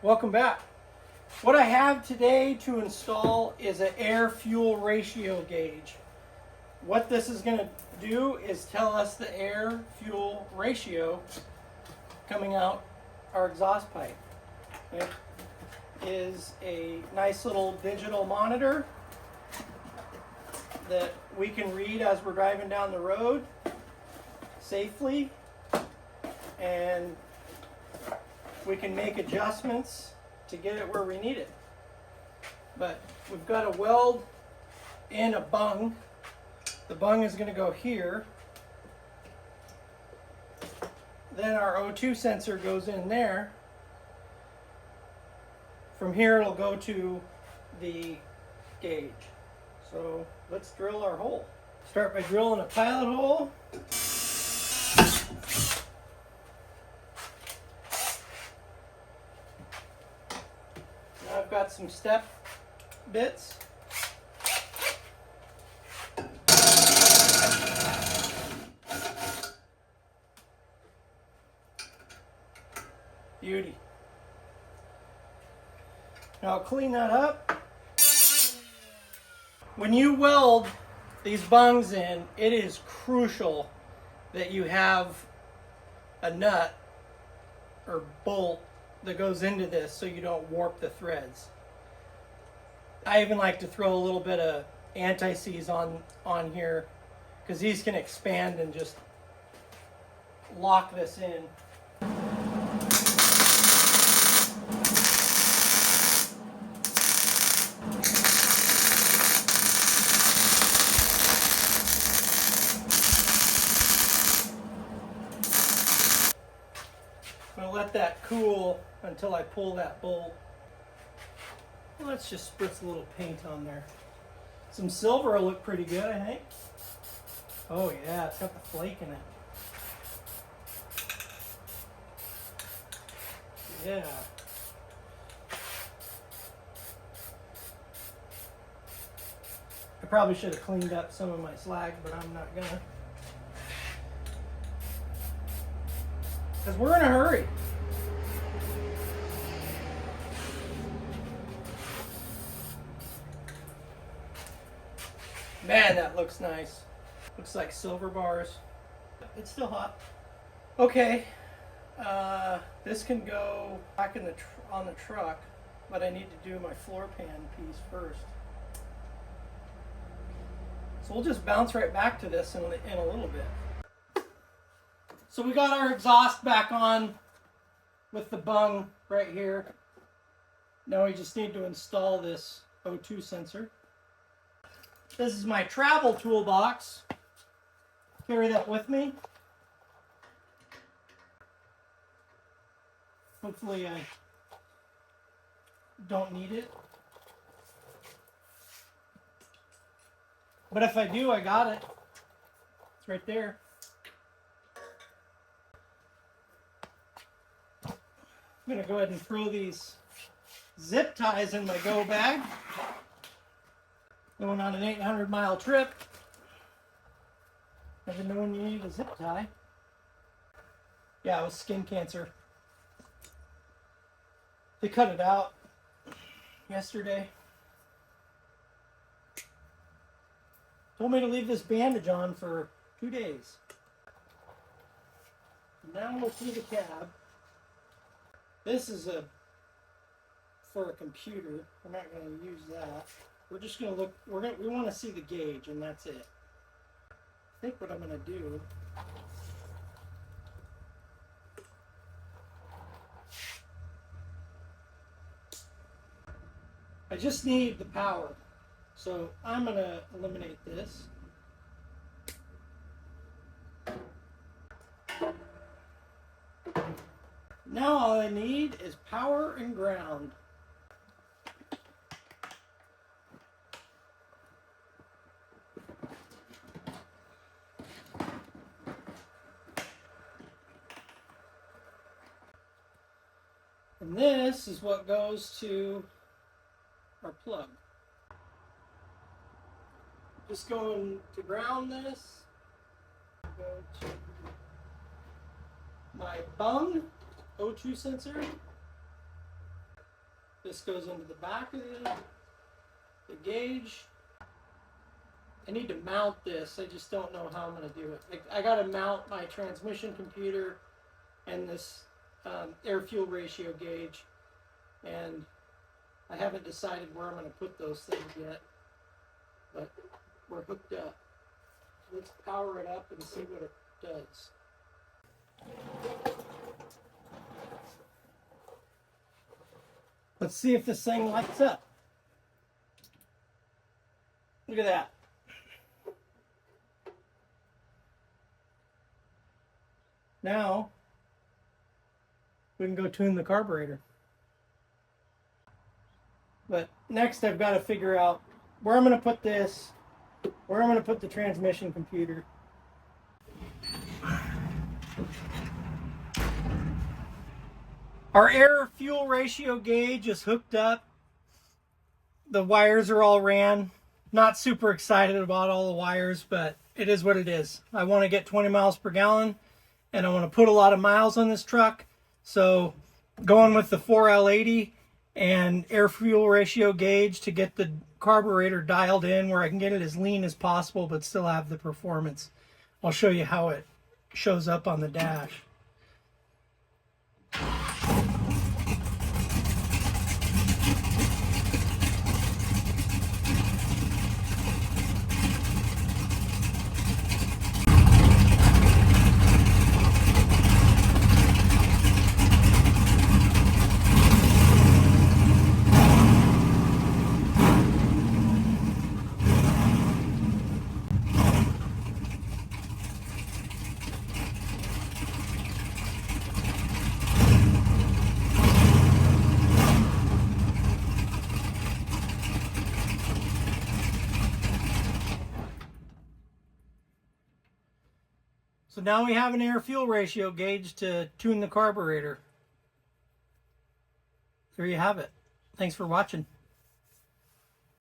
Welcome back. What I have today to install is an air-fuel ratio gauge. What this is going to do is tell us the air-fuel ratio coming out our exhaust pipe. It is a nice little digital monitor that we can read as we're driving down the road safely, and we can make adjustments to get it where we need it. But we've got to weld in a bung. The bung is going to go here. Then our O2 sensor goes in there. From here it'll go to the gauge. So let's drill our hole. Start by drilling a pilot hole. Now I've got some step bits. Beauty. Now I'll clean that up. When you weld these bungs in, it is crucial that you have a nut or bolt that goes into this so you don't warp the threads. I even like to throw a little bit of anti-seize on here because these can expand and just lock this in. I'm going to let that cool until I pull that bolt. Let's just spritz a little paint on there. Some silver will look pretty good, I think. Oh yeah, it's got the flake in it. Yeah. I probably should have cleaned up some of my slag, but I'm not gonna. Because we're in a hurry. Man, that looks nice. Looks like silver bars. It's still hot. Okay, this can go back in on the truck, but I need to do my floor pan piece first. So we'll just bounce right back to this in a little bit. So we got our exhaust back on with the bung right here. Now we just need to install this O2 sensor. This is my travel toolbox. Carry that with me. Hopefully I don't need it. But if I do, I got it. It's right there. I'm going to go ahead and throw these zip ties in my go bag. Going on an 800-mile trip. Never know when you need a zip tie. Yeah, it was skin cancer. They cut it out yesterday. Told me to leave this bandage on for 2 days. Now we'll see the cab. This is for a computer. We're not going to use that. We're just going to look. We want to see the gauge, and that's it. I think what I'm going to do. I just need the power, so I'm going to eliminate this. Now all I need is power and ground. And this is what goes to our plug. Just going to ground this. Go to my bung O2 sensor. This goes into the back of the gauge. I need to mount this. I just don't know how I'm going to do it. I got to mount my transmission computer and this air-fuel ratio gauge, and I haven't decided where I'm going to put those things yet, but we're hooked up. Let's power it up and see what it does. Let's see if this thing lights up. Look at that. Now we can go tune the carburetor. But next I've got to figure out where I'm going to put this, where I'm going to put the transmission computer. Our air-fuel ratio gauge is hooked up. The wires are all ran. Not super excited about all the wires, but it is what it is. I want to get 20 miles per gallon, and I want to put a lot of miles on this truck. So going with the 4L80 and air-fuel ratio gauge to get the carburetor dialed in where I can get it as lean as possible but still have the performance. I'll show you how it shows up on the dash. So now we have an air-fuel ratio gauge to tune the carburetor. There you have it. Thanks for watching.